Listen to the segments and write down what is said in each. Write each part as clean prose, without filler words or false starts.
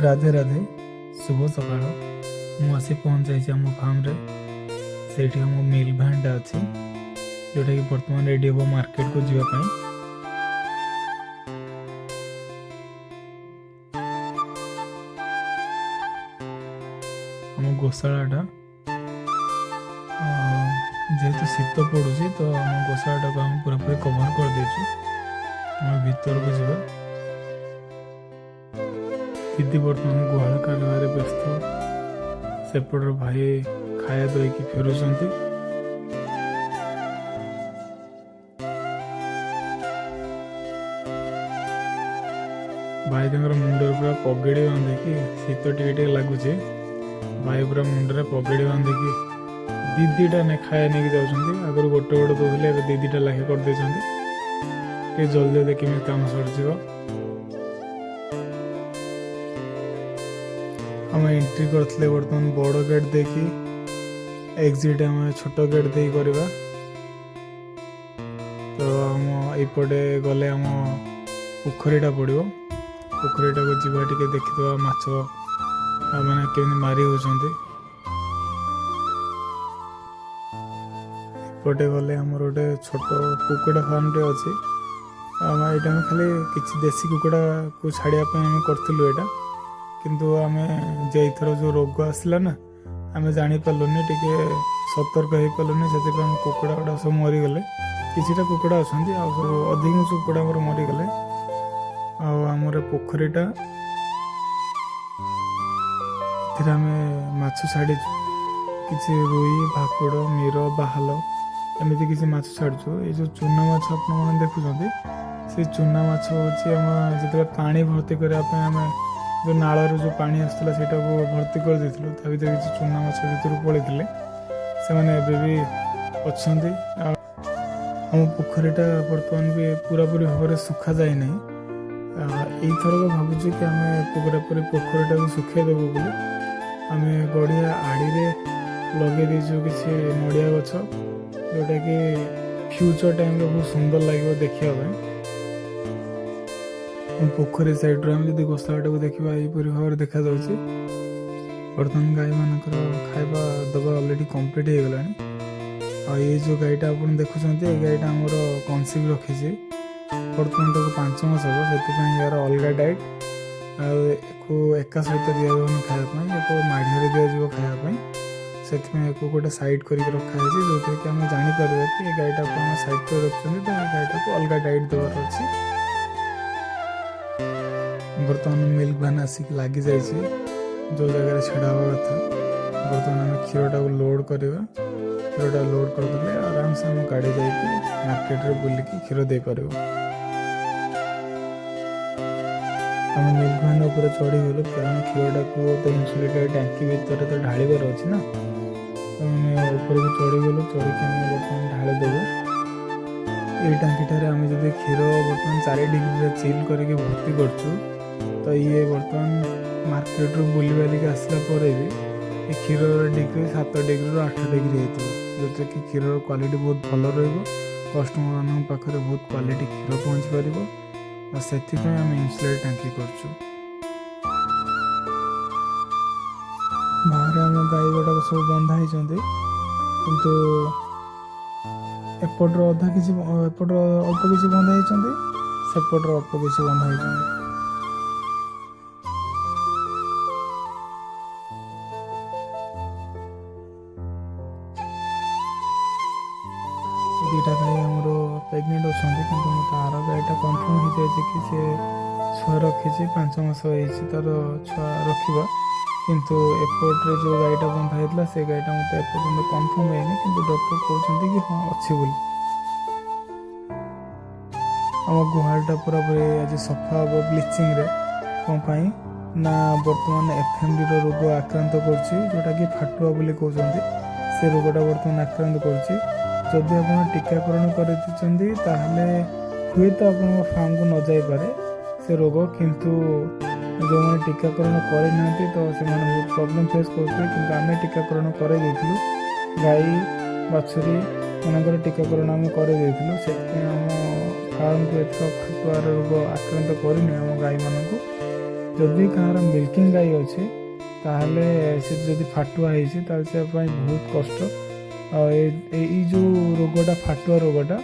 राधे राधे शुभ सकाळ मु आसी पहुँच जाइए आम फार्म रे से आम मिल भैंटा अच्छी जोटा कि बर्तमान रेडी हम मार्केट को जीवाई आम गोशाला जेहेतु शीत पड़ू तो आम गोशाला को आम पूरा पूरी कवर कर देचु आम भीतर को जीवा दीदी बर्तमान गुहाल काटबार व्यस्त सेपटर भाई खाया दईकी फेरुंट भाई मुंडर पूरा पगड़ी बांधिकी शीत टे लगुच भाई पूरा मुंडे पगड़ी बांधिकी दीदीटा ने खाया नहीं जाऊँगी आगुरी गोटे गोटे दौले दीदीटा लाखे करदे जल्दी देखी काम सर आम एंट्री करते बर्तमान बड़ गेट देखी एग्जिट आम छोट गेट दे करवा तो आम एपटे गले आम पोखरीटा पड़ो पोखरीटा को जीवा टिके देखीदे माछ मैंने केमी मारी होती एपटे गले आमर गोटे छोट कुकुड़ा फार्म टे अच्छी आम यहाँ खाली किसी देसी कुकुड़ा को छाड़ापी आम करूँ यहाँ किंतु आम जेथर जो रोग आसला ना आम जापारूनी टे सतर्क हो पारूनी से कुकुड़ा गुड़ा सब मरीगले किसीटा कुकुड़ा अच्छा सब अधिक कुकुड़ा मरीगले आमर पोखरीटा आम माछ छाड़ी किसी रुई भाकुड़ मीर बाहाल एमती किसी माछ छाड़ू ये जो चूना माछ आपने देखुं से चूना माछ हूँ आम जो पानी भर्ती करने आम जो नालर जो पानी आसला से भर्ती कर देथिलु ता भीतर किसी चूना माछ भीतर पड़े से मैंने भी अच्छा आम पोखरीटा बर्तमान भी पूरा पूरी भाव सुखा जाए ना यथरक भावुँ कि आम पूरा पूरी पोखरीटा को सुखे देवु बोली आम गड़िया आड़ी लगे देचु किसी नड़िया गछ जोटा कि फ्यूचर टाइम बहुत सुंदर लगे देखा पोखरी साइड रे जब गोशाला को देखा यहीपर भाव देखा जाऊँगी बर्तमान गाई मान खाଇବା दबा अलरेडी कंप्लीट हो गला ये जो गाईटा आप देखुं ये गाईटा आमर कनसिव रखी बर्तमान तक 5 मास हम से यार अलग डाइट एका सहित दिजाऊनी खायापी माढ़ दिज्व खायापी से गोटे सैड कर रखाई जो कि आम जापर कि ये गाईटा आप सैड कर रखुच्च तो ये गाईटा को अलग डाइट देवार अच्छी बर्तमान मिल्क भैन आसिक लगी जा जो जगह छड़ा हवा कथा बर्तमान आम क्षीरटा को लोड करवा क्षीरटा लोड करदे आराम से आम गाड़ी जा मार्केट रे बुलिकी क्षीर दे पार आम मिल्क भैन उपर चढ़ी गलु कारण क्षीरटा को तो इन्सुलेटेड टांकी भितर तो ढालिबार अच्छी ना तो आम ऊपर को चढ़ी गलु चढ़ी बर्तमान ढाली देवु ये टांकीटार आम जब क्षीर बर्तमान 4 डिग्री चिल करके भर्ती करछु तो ये बर्तमान मार्केट रू बुली बालिक आसला पर भी ये क्षीर डिग्री 7 डिग्री 8 डिग्री होती जो कि क्षीर क्वालिटी बहुत भल रस्टमर मान पाखे बहुत क्वालिटी क्षीर पहुँची पार से आम इन्सुलेट टांकी करछु बाहर आम गाई गुड़ाक सब बंधा होती किंतु एपटर अधा किसी एपटर अल्प किसी बंधा होती सेपटर अल्प किसी बंधा होती दुईटा गाई आमर प्रेगनेंट अच्छा कि तार गाईटा कनफर्म हो जाए कि सी छुआ रखी 5 मास हो तार छुआ रखा किंतु एपट्रे जो गाईटा बंधा होता से गाईटा मत एपर्तंत कनफर्म है कि डॉक्टर कहते कि हाँ अच्छी बोली आम गुहालटा पूरा पूरी आज सफा हम ब्लीचिंग रे कौन ना बर्तमान एफएमडी रोग आक्रांत करोटा कि फाटुआ बोली कहते से रोगटा बर्तमान आक्रांत कर जदि आप टीकाकरण कर हुए तो आप फार्म को न जापे से रोग किंतु जो मैंने टीकाकरण करना तो से बहुत प्रॉब्लम फेस करते कि आम टीकाकरण कर गाई बाछुरी मानकर टीकाकरण आम कर फार्म को एथर फाटुआर रोग आक्रांत करनी आम गाई मान ଯଦି କାହାର ମିଲ୍କିଂ ଗାଈ ଅଛି ତାହେଲେ ସେ ଯଦି ଫାଟୁଆ ହେଇଛି ତାହେଲେ ସେ ପାଇଁ ବହୁତ କଷ୍ଟ। ଆଉ ଏଇ ଯେଉଁ ରୋଗଟା ଫାଟୁଆ ରୋଗଟା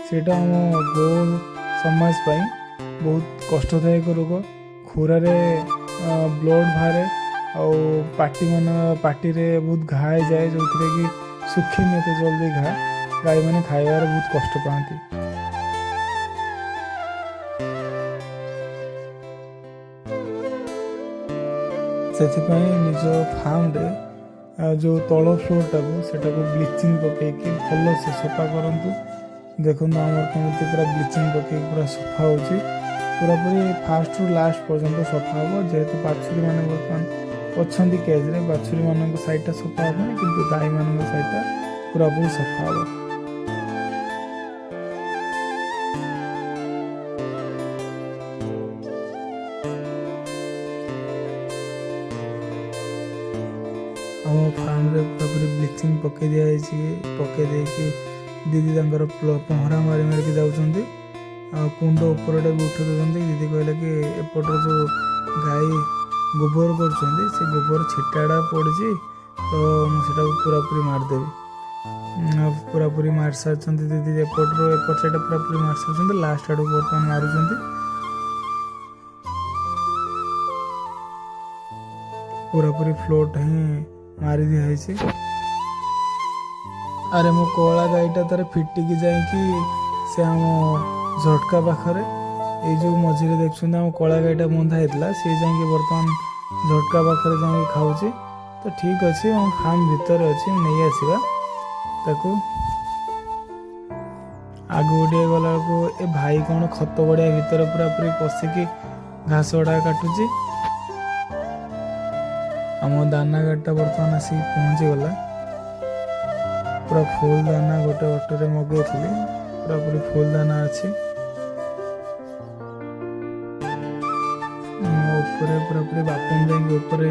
ସେଇଟା ଆମ ଗୋ ସମାଜ ପାଇଁ ବହୁତ କଷ୍ଟଦାୟକ ରୋଗ। ଖୁରାରେ ବ୍ଲଡ଼ ବାହାରେ ଆଉ ପାଟିରେ ବହୁତ ଘା ହେଇଯାଏ, ଯେଉଁଥିରେ କି ଶୁଖିନି ଏତେ ଜଲ୍ଦି ଘା। ଗାଈମାନେ ଖାଇବାରେ ବହୁତ କଷ୍ଟ ପାଆନ୍ତି। ସେଥିପାଇଁ ନିଜ ଫାର୍ମରେ ଯେଉଁ ତଳ ଫ୍ଲୋର୍ଟାକୁ ସେଟାକୁ ବ୍ଲିଚିଂ ପକାଇକି ଭଲସେ ସଫା କରନ୍ତୁ। ଦେଖନ୍ତୁ ଆମର କେମିତି ପୁରା ବ୍ଲିଚିଂ ପକାଇକି ପୁରା ସଫା ହେଉଛି। ପୁରାପୁରି ଫାଷ୍ଟରୁ ଲାଷ୍ଟ ପର୍ଯ୍ୟନ୍ତ ସଫା ହେବ। ଯେହେତୁ ବାଛୁରୀମାନେ ବର୍ତ୍ତମାନ ଅଛନ୍ତି କେଜ୍ରେ, ବାଛୁରୀମାନଙ୍କ ସାଇଡ଼୍ଟା ସଫା ହେବନି, କିନ୍ତୁ ଗାଈମାନଙ୍କ ସାଇଡ଼୍ଟା ପୁରାପୁରି ସଫା ହେବ। ଆମ ଫାର୍ମରେ ପୁରାପୁରି ବ୍ଲିଚିଂ ପକାଇ ଦିଆଯାଇଛି। ପକାଇ ଦେଇକି ଦିଦି ତାଙ୍କର ପହଁରା ମାରିକି ଯାଉଛନ୍ତି। ଆଉ କୁଣ୍ଡ ଉପରଟା ବି ଉଠେଇ ଦେଉଛନ୍ତି। ଦିଦି କହିଲେ କି ଏପଟରେ ଯେଉଁ ଗାଈ ଗୋବର କରୁଛନ୍ତି ସେ ଗୋବର ଛିଟାଟା ପଡ଼ିଛି, ତ ମୁଁ ସେଟାକୁ ପୁରାପୁରି ମାରିଦେବି। ପୁରାପୁରି ମାରି ସାରିଛନ୍ତି ଦିଦି। ଏପଟ ସାଇଡ଼୍ଟା ପୁରାପୁରି ମାରି ସାରିଛନ୍ତି। ଲାଷ୍ଟ ଆଡ଼କୁ ବର୍ତ୍ତମାନ ମାରୁଛନ୍ତି। ପୁରାପୁରି ଫ୍ଲୋର୍ଟା ହିଁ ମାରି ଦିଆହେଇଛି। ଆରେ ମୋ କଳା ଗାଈଟା ତାର ଫିଟିକି ଯାଇକି ସେ ଆମ ଝଟକା ପାଖରେ, ଏଇ ଯେଉଁ ମଝିରେ ଦେଖୁଛନ୍ତି ଆମ କଳା ଗାଈଟା ବନ୍ଧା ହେଇଥିଲା, ସିଏ ଯାଇକି ବର୍ତ୍ତମାନ ଝଟକା ପାଖରେ ଯାଇକି ଖାଉଛି। ତ ଠିକ୍ ଅଛି, ଆମ ଫାର୍ମ ଭିତରେ ଅଛି, ନେଇ ଆସିବା ତାକୁ। ଆଗକୁ ଟିକେ ଗଲାବେଳକୁ ଏ ଭାଇ କ'ଣ ଖତ ଗଡ଼ିଆ ଭିତରେ ପୁରାପୁରି ପଶିକି ଘାସ ଗୁଡ଼ା କାଟୁଛି। ଆମ ଦାନା ଗାଡ଼ିଟା ବର୍ତ୍ତମାନ ଆସିକି ପହଞ୍ଚିଗଲା। ପୁରା ଫୁଲ୍ ଦାନା ଗୋଟେ ଅଟୋରେ ମଗେଇଥିଲି, ପୁରାପୁରି ଫୁଲ୍ ଦାନା ଅଛି। ମୋ ଉପରେ ପୁରାପୁରି ବାପନ ଯାଇକି ଉପରେ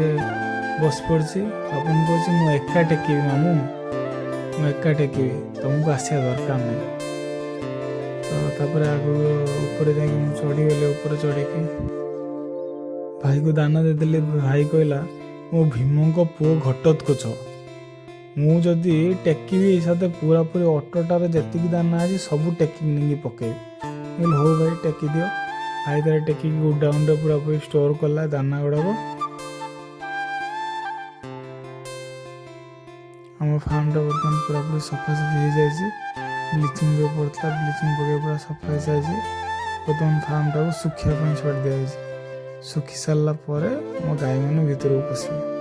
ବସି ପଡ଼ିଛି। ବାପନ କହୁଛି ମୁଁ ଏକା ଟେକିବି ମାମୁଁ, ମୁଁ ଏକା ଟେକିବି, ତୁମକୁ ଆସିବା ଦରକାର ନାହିଁ। ତ ତାପରେ ଆଗକୁ ଉପରେ ଯାଇକି ମୁଁ ଚଢ଼ିଗଲି। ଉପରେ ଚଢ଼ିକି ଭାଇକୁ ଦାନା ଦେଇଦେଲି। ଭାଇ କହିଲା ମୋ ଭୀମଙ୍କ ପୁଅ ଘଟୋତ୍କୋଚ, ମୁଁ ଯଦି ଟେକିବି ସାଥେ ପୁରାପୁରି ଅଟୋଟାରେ ଯେତିକି ଦାନା ଅଛି ସବୁ ଟେକିକି ନେଇକି ପକେଇବି। ମୁଁ କହିଲି ହଉ ଭାଇ ଟେକି ଦିଅ। ଭାଇ ତାର ଟେକିକି ଗୋଡାଉନରେ ପୁରାପୁରି ଷ୍ଟୋର୍ କଲା ଦାନା ଗୁଡ଼ାକ। ଆମ ଫାର୍ମଟା ବର୍ତ୍ତମାନ ପୁରାପୁରି ସଫାସଫି ହେଇଯାଇଛି। ବ୍ଲିଚିଂ ଯେଉଁ ପଡ଼ିଥିଲା ବ୍ଲିଚିଂ ପକାଇ ପୁରା ସଫା ହେଇଯାଇଛି। ବର୍ତ୍ତମାନ ଫାର୍ମଟାକୁ ଶୁଖିବା ପାଇଁ ଛାଡ଼ି ଦିଆଯାଇଛି। ଶୁଖି ସାରିଲା ପରେ ମୋ ଗାଈମାନେ ଭିତରକୁ ପଶିବେ।